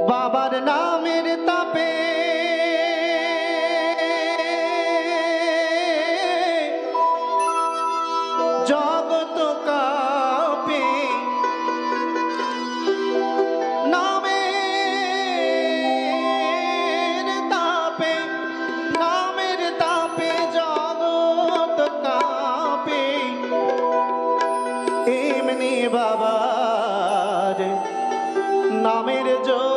বাবার নামের তাপে জগত কাঁপে, নামের তাপে জগত কাঁপে। এমনি বাবার নামের জোড়,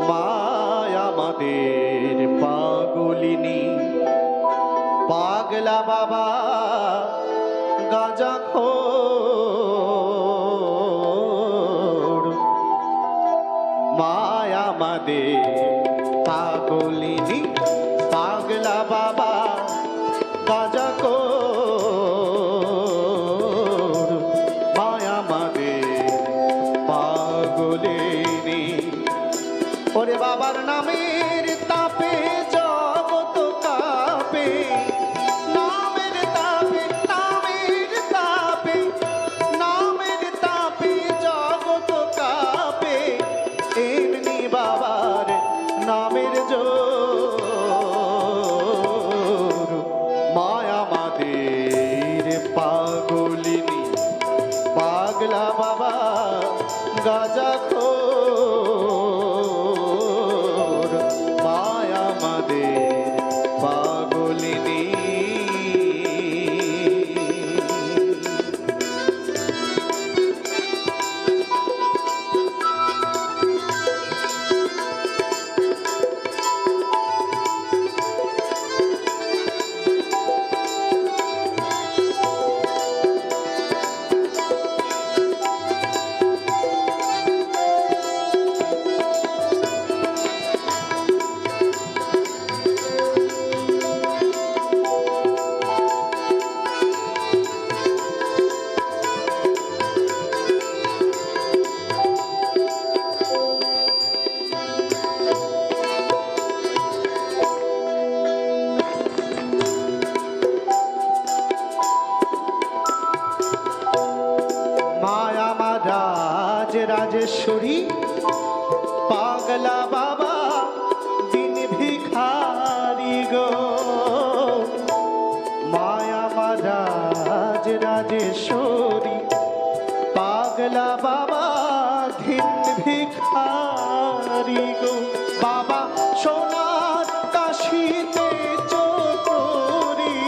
মায়া আমাদের পাগলিনী পাগলা বাবা গাঁজাখোর। মায়া আমাদের পাগলিনী পাগলা বাবা গাঁজাখোর। মায়া আমাদের পাগলিনী। ওরে বাবার নামের তাপে জগত কাঁপে, নামের তাপে জগত কাঁপে। এমনি বাবার নামের জোর, মায়া আমাদের পাগলিনী পাগলা বাবা গাঁজাখোর। মায়া আমাদের পাগলিনী। মায়া রাজ রাজেশ্বরী পাগলা বাবা দিন ভিখারি গো। মায়া রাজ রাজেশ্বরী পাগলা বাবা দিন ভিখারি গো। বাবা সোনার কাশিতে চোরি,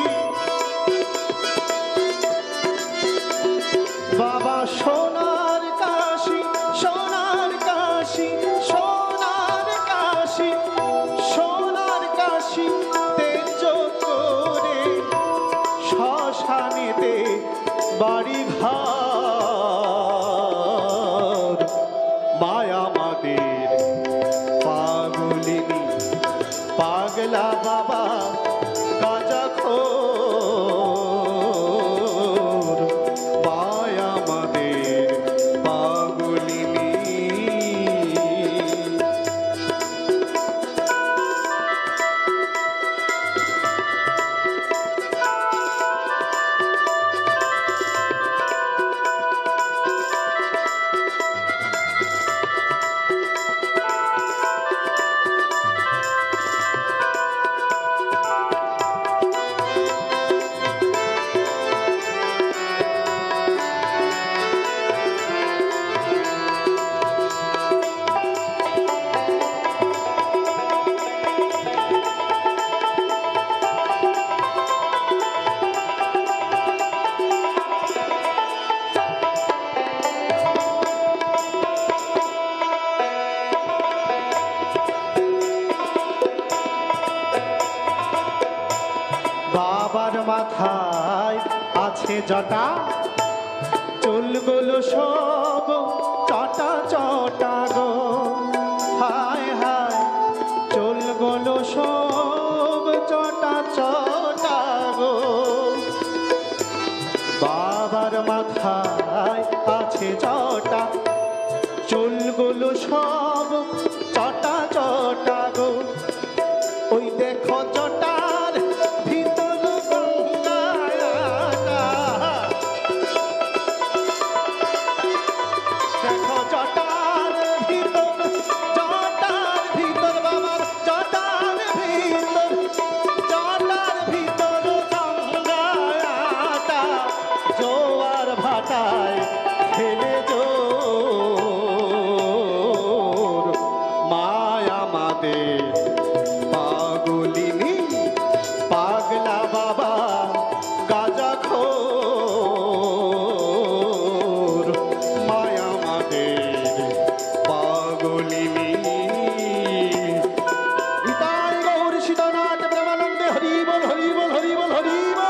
বাবা সোনার কাশি সোনার কাশি সোনার কাশি সোনার কাশি তেজ করে শ্মশানেতে বাড়ি ঘর। মায়া আমাদের পাগলিনী পাগলা বাবা গাঁজাখোর। মায়া আমাদের পাগলিনী। বাবার মাথায় আছে জটা, চুলগুলো সব চটা চটা গো। হায় হায় চুলগুলো সব চটা চটা গো। বাবার মাথায় আছে জটা, চুলগুলো সব চটা চটা গো। ওই দেখো জটার ভিতর গঙ্গা খোর মায়া আমাদের পাগলিনী নিতাই গৌর সীতানাথ প্রেমানন্দে হরি বল হরি বল হরি বল হরি বল।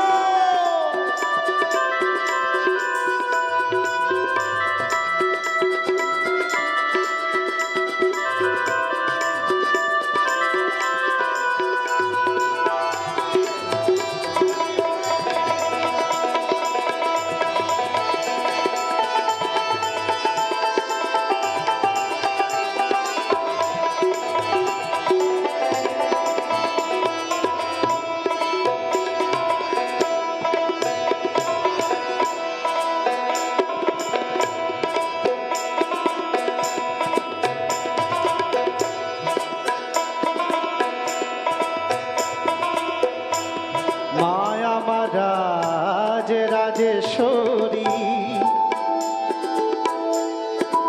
মায়া রাজ রাজেশ্বরী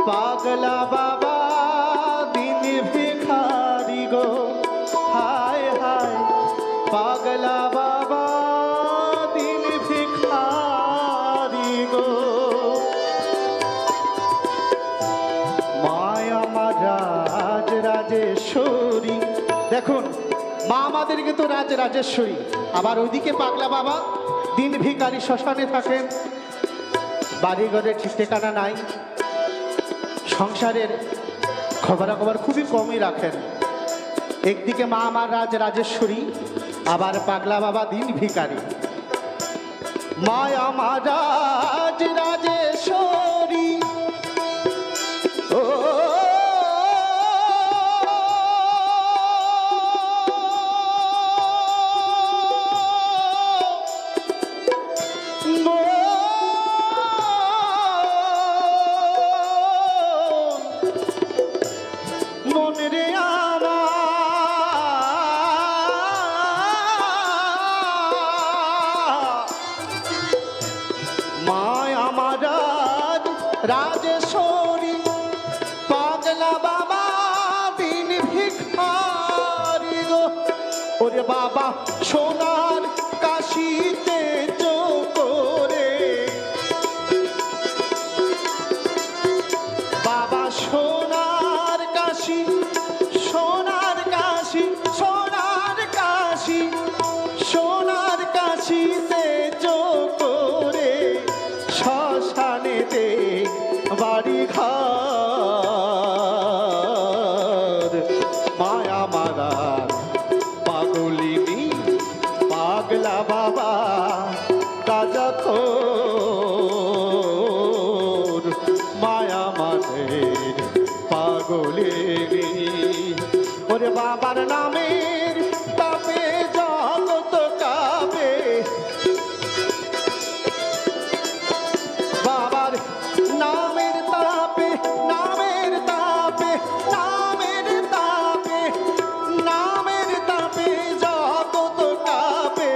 পাগলা বাবা দিন ভিখারি গো হায় হায় পাগলা বাবা দিন ভিখারি গো মায়া রাজ রাজেশ্বরী। দেখুন মা আমাদের কিন্তু রাজ রাজেশ্বরী, আবার ওইদিকে পাগলা বাবা দিন ভিখারি শ্মশানে থাকেন, বাড়িঘরে ঠিক ঠিকানা নাই, সংসারের খবরাখবর খুবই কমই রাখেন। একদিকে মা আমার রাজ রাজেশ্বরী, আবার পাগলা বাবা দিন ভিখারি। মা আমার রাজ রাজেশ্বরী ও রাজেশ্বরী পাগলা বাবা দিন ভিখারি গো ওরে বাবা সোনার কাশিতে চোরে বাবা সোনার কাশি সোনার কাশি সোনার কাশি সোনার কাশিতে চোরে শ্মশানেতে বাড়ি ঘর মায়া মারার পাগলিনী পাগলা বাবা কাজা খোর মায়া মাদের পাগলিনী ওরে বাবার নামের তাপে জগত কাবে বাবার নামের তাপে নামের তাপে নামের তাপে নামের তাপে জগত কাঁপে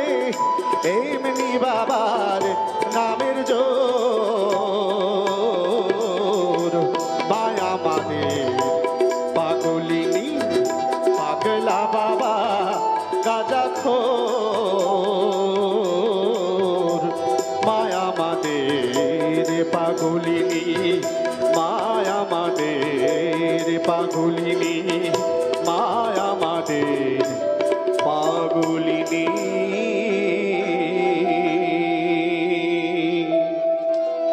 এমনি বাবার নামের জোর মায়া মানে পাগলিনী পাগলা বাবা গাজা খোর মায়া মাদের পাগলিনী মায়া মাদের পাগলিনী মায়া মাদের পাগল